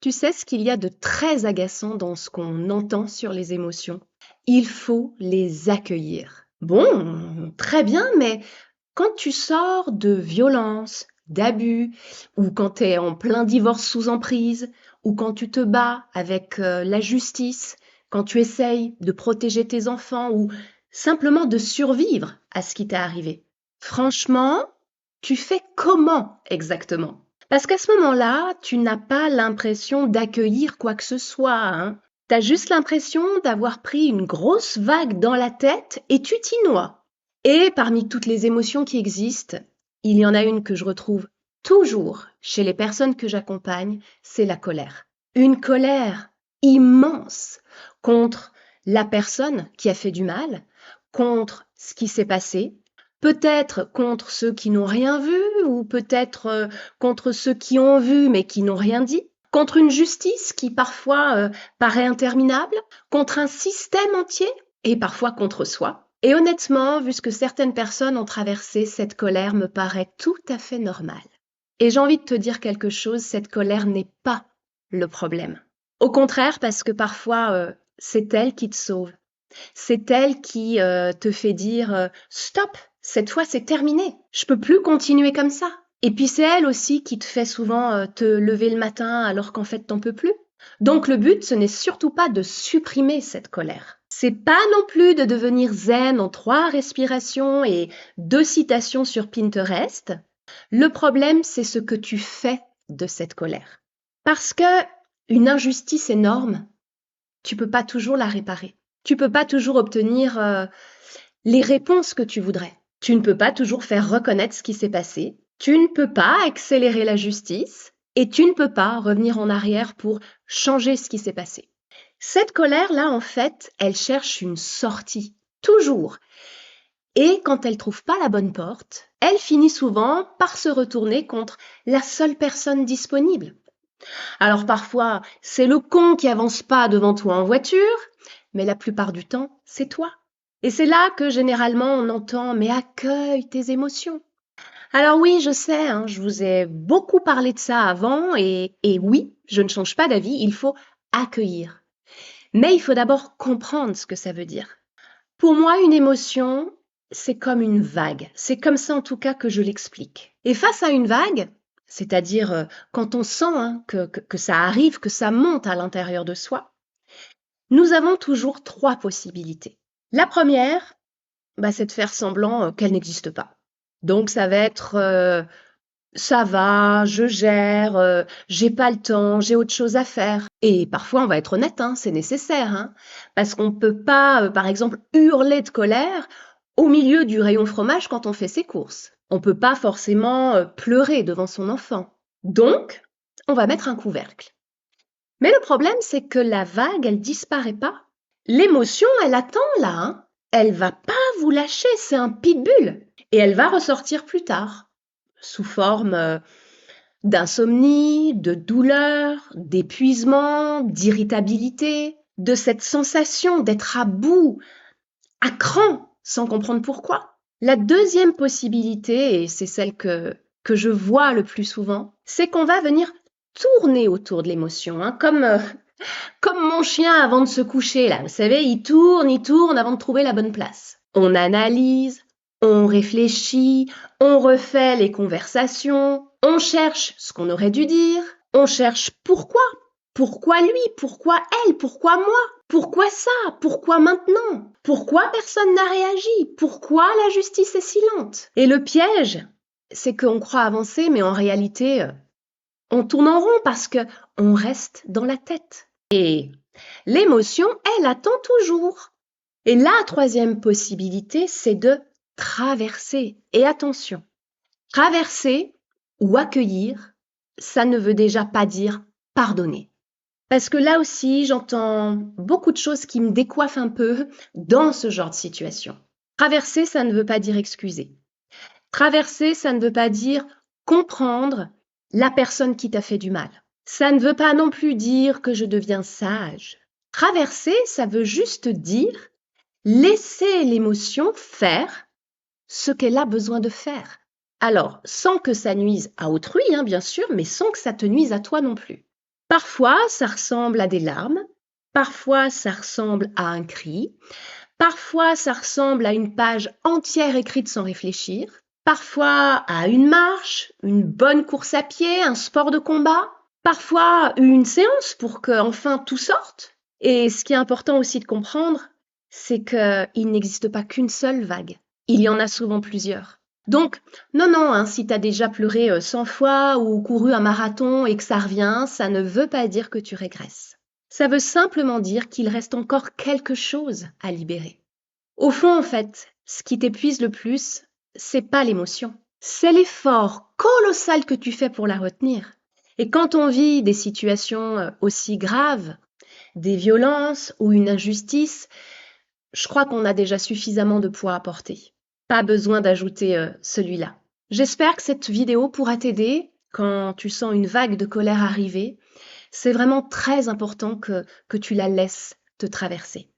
Tu sais ce qu'il y a de très agaçant dans ce qu'on entend sur les émotions? Il faut les accueillir. Bon, très bien, mais quand tu sors de violence, d'abus, ou quand tu es en plein divorce sous emprise, ou quand tu te bats avec la justice, quand tu essayes de protéger tes enfants, ou simplement de survivre à ce qui t'est arrivé. Franchement, tu fais comment exactement? Parce qu'à ce moment-là, tu n'as pas l'impression d'accueillir quoi que ce soit, hein. Tu as juste l'impression d'avoir pris une grosse vague dans la tête et tu t'y noies. Et parmi toutes les émotions qui existent, il y en a une que je retrouve toujours chez les personnes que j'accompagne, c'est la colère. Une colère immense contre la personne qui a fait du mal, contre ce qui s'est passé, peut-être contre ceux qui n'ont rien vu ou peut-être contre ceux qui ont vu mais qui n'ont rien dit, contre une justice qui parfois paraît interminable, contre un système entier et parfois contre soi. Et honnêtement, vu ce que certaines personnes ont traversé, cette colère me paraît tout à fait normale. Et j'ai envie de te dire quelque chose, cette colère n'est pas le problème. Au contraire, parce que parfois, c'est elle qui te sauve. C'est elle qui te fait dire stop, cette fois c'est terminé, je peux plus continuer comme ça. Et puis c'est elle aussi qui te fait souvent te lever le matin alors qu'en fait t'en peux plus. Donc le but, ce n'est surtout pas de supprimer cette colère. C'est pas non plus de devenir zen en 3 respirations et 2 citations sur Pinterest. Le problème, c'est ce que tu fais de cette colère. Parce que une injustice énorme, tu peux pas toujours la réparer. Tu peux pas toujours obtenir les réponses que tu voudrais. Tu ne peux pas toujours faire reconnaître ce qui s'est passé. Tu ne peux pas accélérer la justice et tu ne peux pas revenir en arrière pour changer ce qui s'est passé. Cette colère-là, en fait, elle cherche une sortie, toujours. Et quand elle trouve pas la bonne porte, elle finit souvent par se retourner contre la seule personne disponible. Alors parfois, c'est le con qui avance pas devant toi en voiture, mais la plupart du temps, c'est toi. Et c'est là que généralement on entend mais accueille tes émotions. Alors oui, je sais, hein, je vous ai beaucoup parlé de ça avant et oui, je ne change pas d'avis, il faut accueillir. Mais il faut d'abord comprendre ce que ça veut dire. Pour moi, une émotion, c'est comme une vague. C'est comme ça en tout cas que je l'explique. Et face à une vague, c'est-à-dire quand on sent hein, que ça arrive, que ça monte à l'intérieur de soi, nous avons toujours 3 possibilités. La première, bah, c'est de faire semblant qu'elle n'existe pas. Donc ça va être ça va, je gère, j'ai pas le temps, j'ai autre chose à faire. Et parfois, on va être honnête, hein, c'est nécessaire, hein, parce qu'on ne peut pas, par exemple, hurler de colère au milieu du rayon fromage quand on fait ses courses. On peut pas forcément pleurer devant son enfant. Donc, on va mettre un couvercle. Mais le problème, c'est que la vague, elle disparaît pas. L'émotion, elle attend là, hein. Elle va pas vous lâcher, c'est un pitbull. Et elle va ressortir plus tard, sous forme d'insomnie, de douleur, d'épuisement, d'irritabilité, de cette sensation d'être à bout, à cran, sans comprendre pourquoi. La deuxième possibilité, et c'est celle que je vois le plus souvent, c'est qu'on va venir tourner autour de l'émotion, hein, comme mon chien avant de se coucher, là. Vous savez, il tourne avant de trouver la bonne place. On analyse, on réfléchit, on refait les conversations, on cherche ce qu'on aurait dû dire, on cherche pourquoi. Pourquoi lui? Pourquoi elle? Pourquoi moi? Pourquoi ça? Pourquoi maintenant? Pourquoi personne n'a réagi? Pourquoi la justice est si lente? Et le piège, c'est qu'on croit avancer, mais en réalité, on tourne en rond parce que on reste dans la tête. Et l'émotion, elle attend toujours. Et la troisième possibilité, c'est de traverser. Et attention, traverser ou accueillir, ça ne veut déjà pas dire pardonner. Parce que là aussi, j'entends beaucoup de choses qui me décoiffent un peu dans ce genre de situation. Traverser, ça ne veut pas dire excuser. Traverser, ça ne veut pas dire comprendre la personne qui t'a fait du mal. Ça ne veut pas non plus dire que je deviens sage. Traverser, ça veut juste dire laisser l'émotion faire ce qu'elle a besoin de faire. Alors, sans que ça nuise à autrui, hein, bien sûr, mais sans que ça te nuise à toi non plus. Parfois, ça ressemble à des larmes, parfois, ça ressemble à un cri, parfois, ça ressemble à une page entière écrite sans réfléchir, parfois à une marche, une bonne course à pied, un sport de combat, parfois une séance pour que enfin tout sorte. Et ce qui est important aussi de comprendre, c'est qu'il n'existe pas qu'une seule vague. Il y en a souvent plusieurs. Donc, non, hein, si tu as déjà pleuré 100 fois ou couru un marathon et que ça revient, ça ne veut pas dire que tu régresses. Ça veut simplement dire qu'il reste encore quelque chose à libérer. Au fond, en fait, ce qui t'épuise le plus, c'est pas l'émotion. C'est l'effort colossal que tu fais pour la retenir. Et quand on vit des situations aussi graves, des violences ou une injustice, je crois qu'on a déjà suffisamment de poids à porter. Pas besoin d'ajouter celui-là. J'espère que cette vidéo pourra t'aider quand tu sens une vague de colère arriver. C'est vraiment très important que tu la laisses te traverser.